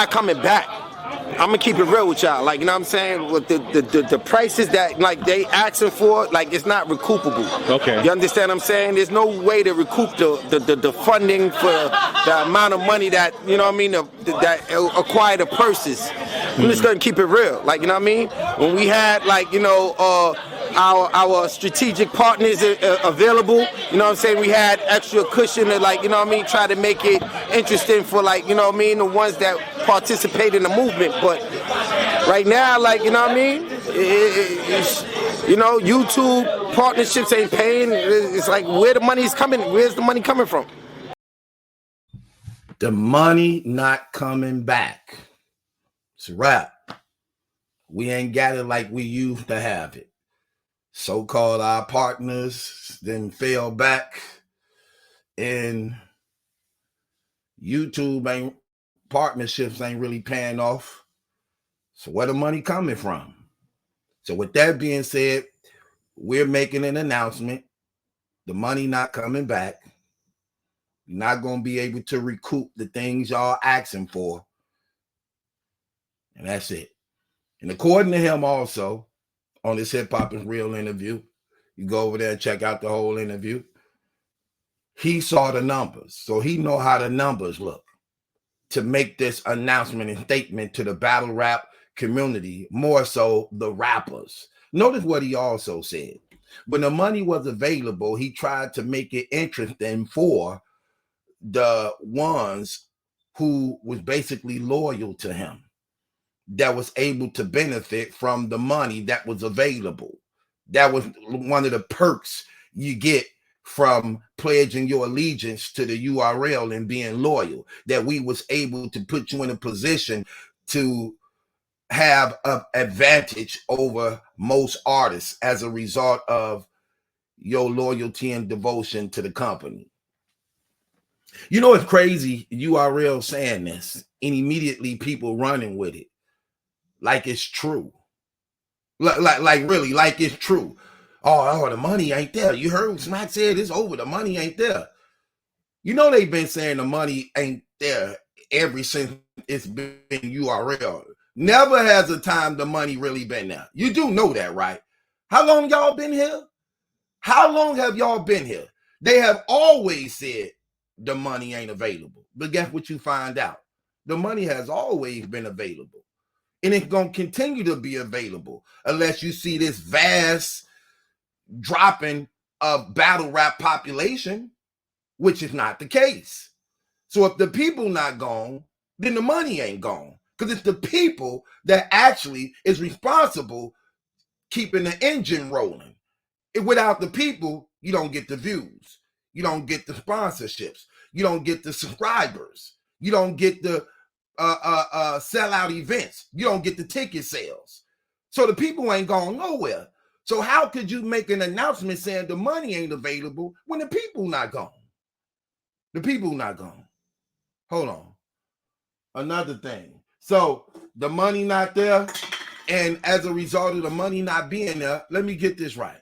not coming back. I'm gonna keep it real with y'all. Like, you know what I'm saying? With the prices that like they asking for, like it's not recoupable. Okay. You understand what I'm saying? There's no way to recoup the funding for the amount of money that, you know what I mean, that acquire the purses. I'm just gonna keep it real. Like, you know what I mean? When we had like, you know, our strategic partners available, you know what I'm saying, we had extra cushion to, like, you know what I mean, try to make it interesting for, like, you know what I mean, the ones that participate in the movement. But right now, like, you know what I mean, it's, you know, YouTube partnerships ain't paying. It's like, where the money's coming, where's the money coming from? The money not coming back. It's a wrap. We ain't got it like we used to have it. So-called our partners then fell back, and YouTube partnerships ain't really paying off. So where the money coming from? So with that being said, we're making an announcement. The money not coming back. You're not going to be able to recoup the things y'all asking for. And that's it. And according to him also, on this Hip Hop is Real interview, you go over there and check out the whole interview. He saw the numbers, so he know how the numbers look to make this announcement and statement to the battle rap community, more so the rappers. Notice what he also said. When the money was available, he tried to make it interesting for the ones who was basically loyal to him, that was able to benefit from the money that was available. That was one of the perks you get from pledging your allegiance to the URL and being loyal, that we was able to put you in a position to have an advantage over most artists as a result of your loyalty and devotion to the company. You know, it's crazy, URL saying this, and immediately people running with it like it's true. Like really, like it's true. Oh, the money ain't there. You heard Smack said it's over. The money ain't there. You know, they've been saying the money ain't there ever since it's been URL. Never has a time the money really been there. You do know that, right? How long y'all been here? How long have y'all been here? They have always said the money ain't available. But guess what you find out? The money has always been available. And it's going to continue to be available unless you see this vast dropping of battle rap population, which is not the case. So if the people not gone, then the money ain't gone. Because it's the people that actually is responsible keeping the engine rolling. Without the people, you don't get the views. You don't get the sponsorships. You don't get the subscribers. You don't get the sellout events. You don't get the ticket sales. So the people ain't going nowhere. So how could you make an announcement saying the money ain't available when the people not gone? The people not gone. Hold on. Another thing. So the money not there, and as a result of the money not being there, let me get this right.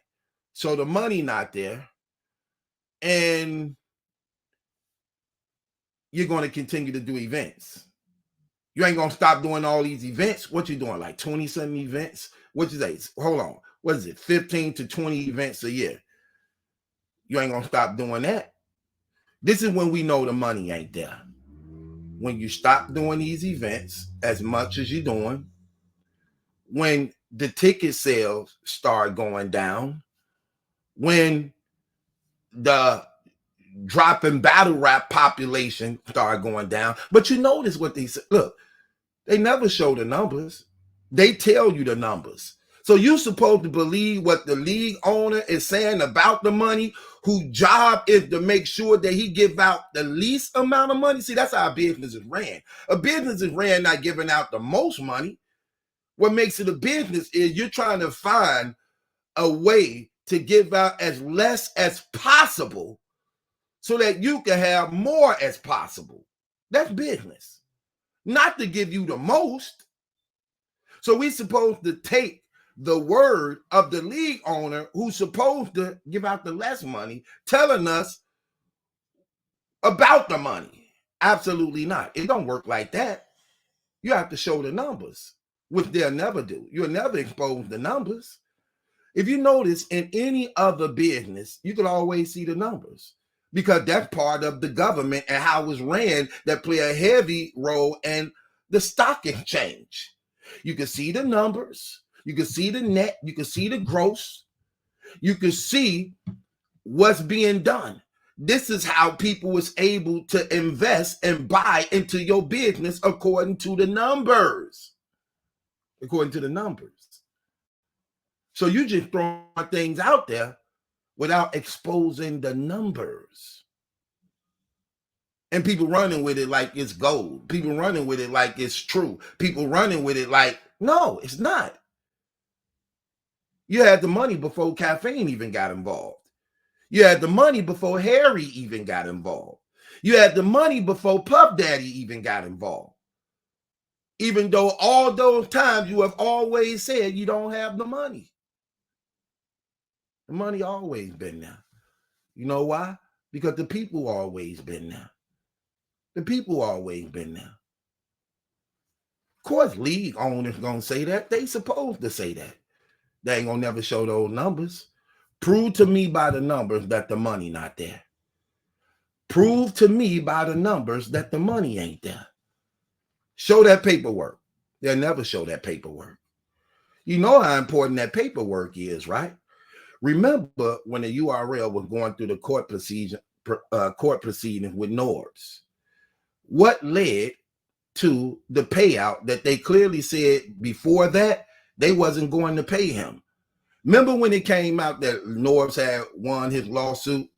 So the money not there, and you're going to continue to do events. You ain't going to stop doing all these events. What you doing, like 20-something events? What you say? Hold on. What is it? 15 to 20 events a year. You ain't going to stop doing that. This is when we know the money ain't there. When you stop doing these events as much as you're doing, when the ticket sales start going down, when the dropping battle rap population start going down. But you notice what they said. Look, they never show the numbers. They tell you the numbers. So you're supposed to believe what the league owner is saying about the money, whose job is to make sure that he give out the least amount of money. See, that's how a business is ran. A business is ran not giving out the most money. What makes it a business is you're trying to find a way to give out as less as possible so that you can have more as possible. That's business. Not to give you the most. So we're supposed to take the word of the league owner who's supposed to give out the less money, telling us about the money. Absolutely not. It don't work like that. You have to show the numbers, which they'll never do. You'll never expose the numbers. If you notice in any other business, you can always see the numbers because that's part of the government and how it's ran that play a heavy role in the stock exchange. You can see the numbers. You can see the net. You can see the gross. You can see what's being done. This is how people was able to invest and buy into your business according to the numbers. According to the numbers. So you just throwing things out there without exposing the numbers. And people running with it like it's gold. People running with it like it's true. People running with it like, no, it's not. You had the money before caffeine even got involved. You had the money before Harry even got involved. You had the money before Puff Daddy even got involved. Even though all those times you have always said you don't have the money. The money always been there. You know why? Because the people always been there. The people always been there. Of course, league owners gonna say that. They supposed to say that. They ain't gonna never show those numbers. Prove to me by the numbers that the money not there. Prove to me by the numbers that the money ain't there. Show that paperwork. They'll never show that paperwork. You know how important that paperwork is, right? Remember when the URL was going through the court proceedings with Norbs? What led to the payout that they clearly said before that they wasn't going to pay him? Remember when it came out that Norbs had won his lawsuit,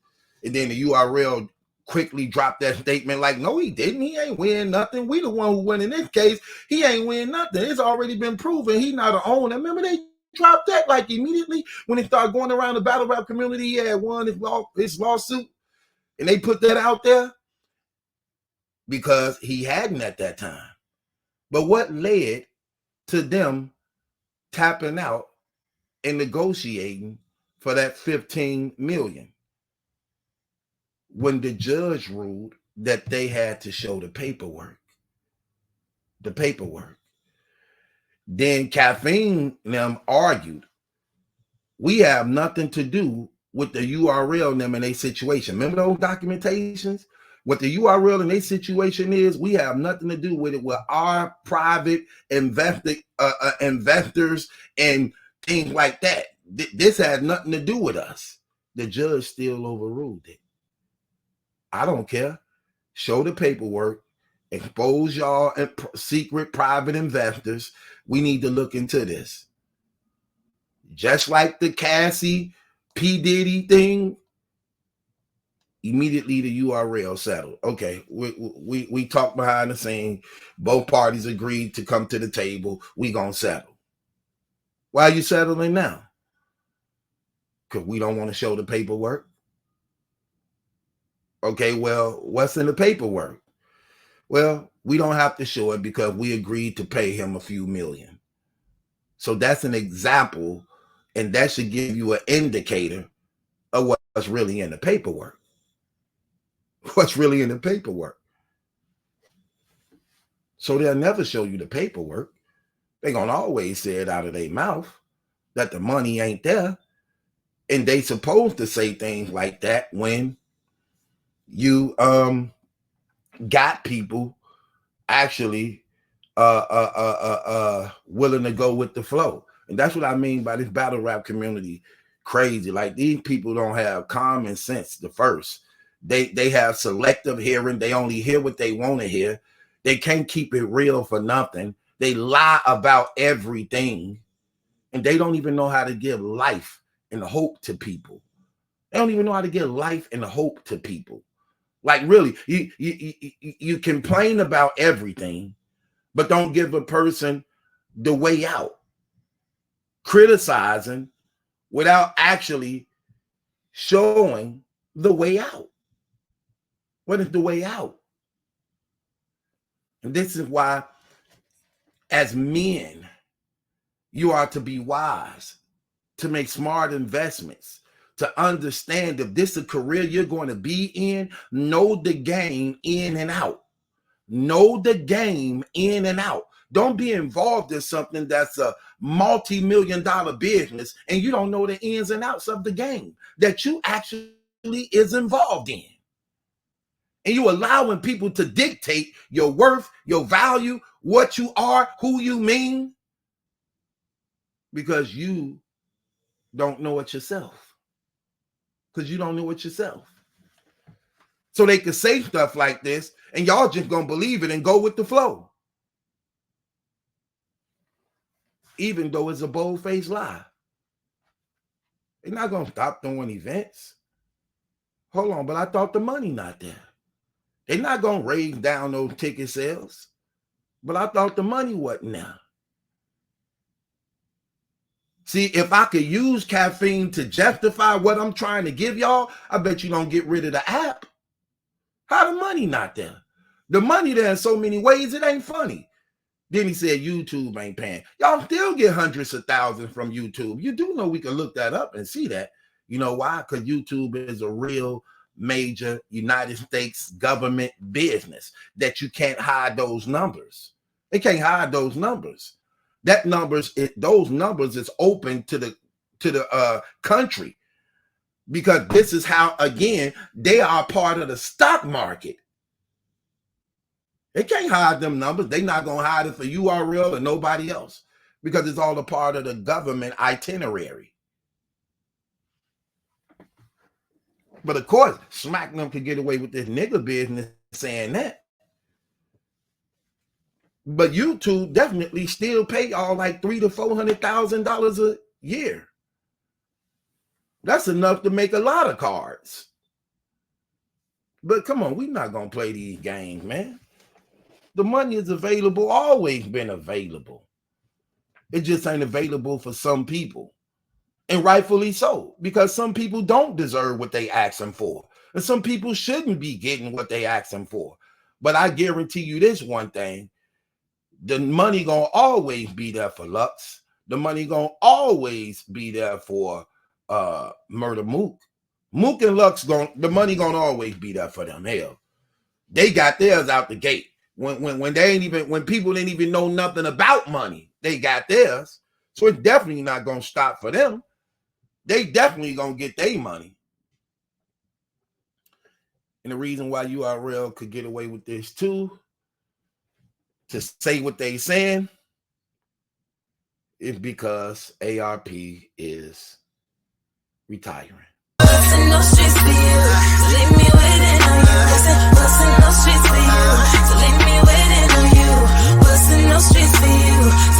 and then the URL quickly dropped that statement like, no, he didn't. He ain't win nothing. We the one who won in this case. He ain't win nothing. It's already been proven he not an owner. Remember they dropped that like immediately when they started going around the battle rap community. He had won his lawsuit, and they put that out there because he hadn't at that time. But what led to them tapping out and negotiating for that $15 million? When the judge ruled that they had to show the paperwork. The paperwork. Then Caffeine and them argued, we have nothing to do with the URL and them in their situation. Remember those documentations? What the URL in their situation is, we have nothing to do with it with our private investors and things like that. This has nothing to do with us. The judge still overruled it. I don't care. Show the paperwork. Expose y'all and secret private investors. We need to look into this. Just like the Cassie P. Diddy thing, immediately the URL settled. Okay, we talked behind the scene. Both parties agreed to come to the table. We gonna settle. Why are you settling now? Because we don't want to show the paperwork. Okay, well, what's in the paperwork? Well, we don't have to show it because we agreed to pay him a few million. So that's an example, and that should give you an indicator of what's really in the paperwork. What's really in the paperwork. So they'll never show you the paperwork. They're going to always say it out of their mouth that the money ain't there. And they supposed to say things like that when you got people actually willing to go with the flow. And that's what I mean by this battle rap community crazy. Like, these people don't have common sense. The first, they have selective hearing. They only hear what they want to hear. They can't keep it real for nothing. They lie about everything, and they don't even know how to give life and hope to people. They don't even know how to give life and hope to people. Like, really, you complain about everything, but don't give a person the way out. Criticizing without actually showing the way out. What is the way out? And this is why, as men, you are to be wise, to make smart investments, to understand if this is a career you're going to be in, know the game in and out. Know the game in and out. Don't be involved in something that's a multi-million-dollar business and you don't know the ins and outs of the game that you actually is involved in. And you allowing people to dictate your worth, your value, what you are, who you mean, because you don't know it yourself. Because you don't know it yourself. So they can say stuff like this and y'all just gonna believe it and go with the flow. Even though it's a bold-faced lie. They're not gonna stop doing events. Hold on, but I thought the money not there. They're not gonna raise down those ticket sales, but I thought the money wasn't there. See, if I could use caffeine to justify what I'm trying to give y'all, I bet you don't get rid of the app. How the money not there? The money there in so many ways, it ain't funny. Then he said YouTube ain't paying. Y'all still get hundreds of thousands from YouTube. You do know we can look that up and see that. You know why? Because YouTube is a real major United States government business that you can't hide those numbers. They can't hide those numbers. Those numbers is open to the country, because this is how, again, they are part of the stock market. They can't hide them numbers. They're not going to hide it for URL or nobody else, because it's all a part of the government itinerary. But of course, smack them could get away with this nigga business saying that. But YouTube definitely still pay y'all like $300,000 to $400,000 a year. That's enough to make a lot of cards. But come on, we're not going to play these games, man. The money is available, always been available. It just ain't available for some people. And rightfully so, because some people don't deserve what they asking for. And some people shouldn't be getting what they asking for. But I guarantee you this one thing. The money gonna always be there for Lux. The money gonna always be there for Murder Mook. Mook and Lux the money gonna always be there for them. Hell, they got theirs out the gate. When people didn't even know nothing about money, they got theirs. So it's definitely not gonna stop for them. They definitely gonna get their money. And the reason why URL could get away with this too, to say what they saying, is because ARP is retiring. What's in those streets for you? So leave me waiting on you. What's in those streets for you? So leave me waiting on you. What's in those streets for you?